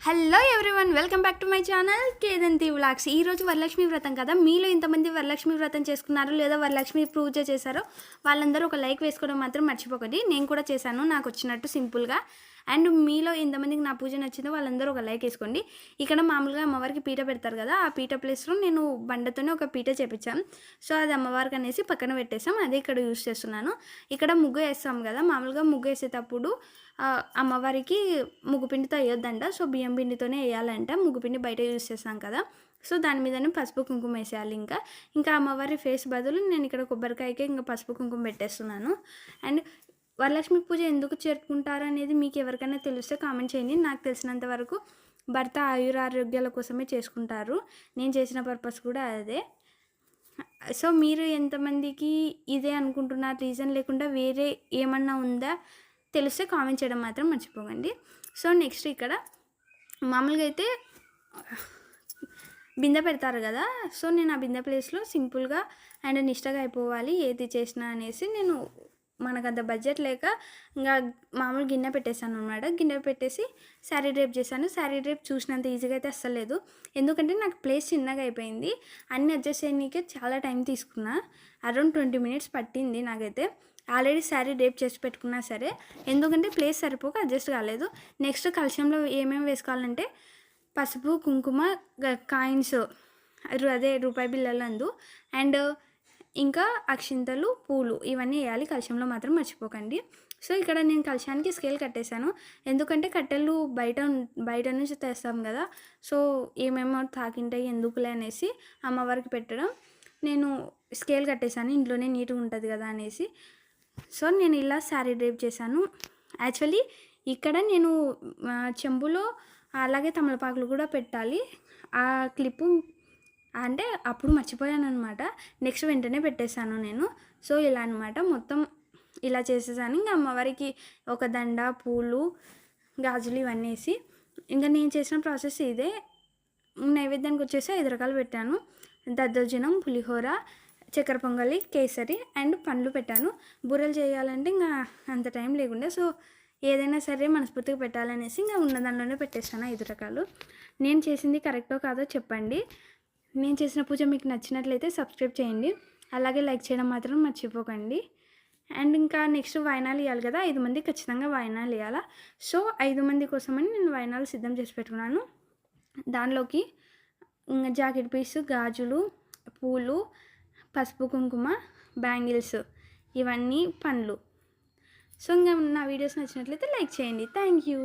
Hello everyone, welcome back to my channel Kedanthi vlogs. ఈరోజు వరలక్ష్మి వ్రతం కదా. మీలో ఇంతమంది వరలక్ష్మి వ్రతం చేసుకున్నారో లేదా వరలక్ష్మి పూజ చేశారో వాళ్ళందరూ ఒక లైక్ వేసుకోవడం మాత్రం మర్చిపోకండి. నేను కూడా చేశాను నాకు వచ్చినట్టు సింపుల్గా. అండ్ మీలో ఇంతమందికి నా పూజ నచ్చిందో వాళ్ళందరూ ఒక లైక్ వేసుకోండి. ఇక్కడ మామూలుగా అమ్మవారికి పీట పెడతారు కదా, ఆ పీట ప్లేస్లో నేను బండతోనే ఒక పీట చేపించాను. సో అది అమ్మవారికి అనేసి పక్కన పెట్టేసాం. అదే ఇక్కడ యూస్ చేస్తున్నాను. ఇక్కడ ముగ్గు వేస్తాం కదా, మామూలుగా ముగ్గు వేసేటప్పుడు అమ్మవారికి ముగ్గు పిండితో వేయొద్దంట. సో బియ్యం పిండితోనే వేయాలంట. ముగ్గు పిండి బయట యూస్ చేస్తాం కదా, సో దాని మీదనే పసుపు కుంకుమ వేసేయాలి. ఇంకా అమ్మవారి ఫేస్ బదులు నేను ఇక్కడ కొబ్బరికాయకే ఇంకా పసుపు కుంకుమ పెట్టేస్తున్నాను. అండ్ వరలక్ష్మి పూజ ఎందుకు జరుపుకుంటారు అనేది మీకు ఎవరికైనా తెలిస్తే కామెంట్ చేయండి. నాకు తెలిసినంత వరకు భర్త ఆయురారోగ్యాల కోసమే చేసుకుంటారు. నేను చేసిన పర్పస్ కూడా అదే. సో మీరు ఎంతమందికి ఇదే అనుకుంటున్నారు, రీజన్ లేకుండా వేరే ఏమన్నా ఉందా తెలిస్తే కామెంట్ చేయడం మాత్రం మర్చిపోకండి. సో నెక్స్ట్ ఇక్కడ మామూలుగా అయితే బిందె పెడతారు కదా, సో నేను ఆ బిందె ప్లేస్లో సింపుల్గా అండ్ నిష్టగా అయిపోవాలి ఏది చేసినా అనేసి నేను మనకు అంత బడ్జెట్ లేక ఇంకా మామూలు గిన్నె పెట్టేశాను అనమాట. గిన్నె పెట్టేసి శారీ డ్రేప్ చేశాను. శారీ డ్రేప్ చూసినంత ఈజీగా అయితే అస్సలు లేదు, ఎందుకంటే నాకు ప్లేస్ చిన్నగా అయిపోయింది. అన్నీ అడ్జస్ట్ చేయడానికే చాలా టైం తీసుకున్నా. అరౌండ్ 20 minutes పట్టింది నాకైతే. ఆల్రెడీ శారీ డ్రేప్ చేసి పెట్టుకున్నా సరే, ఎందుకంటే ప్లేస్ సరిపోక అడ్జస్ట్ కాలేదు. నెక్స్ట్ కలశంలో ఏమేమి వేసుకోవాలంటే పసుపు, కుంకుమ, కాయిన్స్, అదే రూపాయి బిళ్ళలందు, అండ్ ఇంకా అక్షింతలు, పూలు ఇవన్నీ వేయాలి. కలశంలో మాత్రం మర్చిపోకండి. సో ఇక్కడ నేను కలశానికి స్కేల్ కట్టేశాను, ఎందుకంటే కట్టెలు బయట నుంచి తెస్తాం కదా, సో ఏమేమో తాకింటాయి ఎందుకులే అనేసి అమ్మవారికి పెట్టడం. నేను స్కేల్ కట్టేశాను, ఇంట్లోనే నీట్గా ఉంటుంది కదా అనేసి. సో నేను ఇలా శారీ డ్రేప్ చేశాను. యాక్చువల్లీ ఇక్కడ నేను చెంబులో అలాగే తమలపాకులు కూడా పెట్టాలి. ఆ క్లిప్పు అంటే అప్పుడు మర్చిపోయాను అనమాట. నెక్స్ట్ వెంటనే పెట్టేశాను నేను. సో ఇలా అనమాట మొత్తం ఇలా చేసేసాను. ఇంకా అమ్మవారికి ఒక దండ, పూలు, గాజులు ఇవన్నీ వేసి ఇంకా నేను చేసిన ప్రాసెస్ ఇదే. నైవేద్యానికి వచ్చేసి 5 రకాలు పెట్టాను. దద్దోజనం, పులిహోర, చక్కెర పొంగలి, కేసరి అండ్ పండ్లు పెట్టాను. బూరెలు చేయాలంటే ఇంకా అంత టైం లేకుండే, సో ఏదైనా సరే మనస్ఫూర్తిగా పెట్టాలనేసి ఇంకా ఉన్న దానిలోనే పెట్టేస్తాను 5 రకాలు. నేను చేసింది కరెక్టో కాదో చెప్పండి. నేను చేసిన పూజ మీకు నచ్చినట్లయితే సబ్స్క్రైబ్ చేయండి, అలాగే లైక్ చేయడం మాత్రం మర్చిపోకండి. అండ్ ఇంకా నెక్స్ట్ వాయినాలు ఇవ్వాలి కదా, 5 మంది ఖచ్చితంగా వాయినాలు ఇవ్వాలా. సో 5 మంది కోసమని నేను వాయినాలు సిద్ధం చేసి పెట్టుకున్నాను. దానిలోకి జాకెట్ పీస్, గాజులు, పూలు, పసుపు కుంకుమ, బ్యాంగిల్స్, ఇవన్నీ పండ్లు. సో ఇంకా నా వీడియోస్ నచ్చినట్లయితే లైక్ చేయండి. Thank you.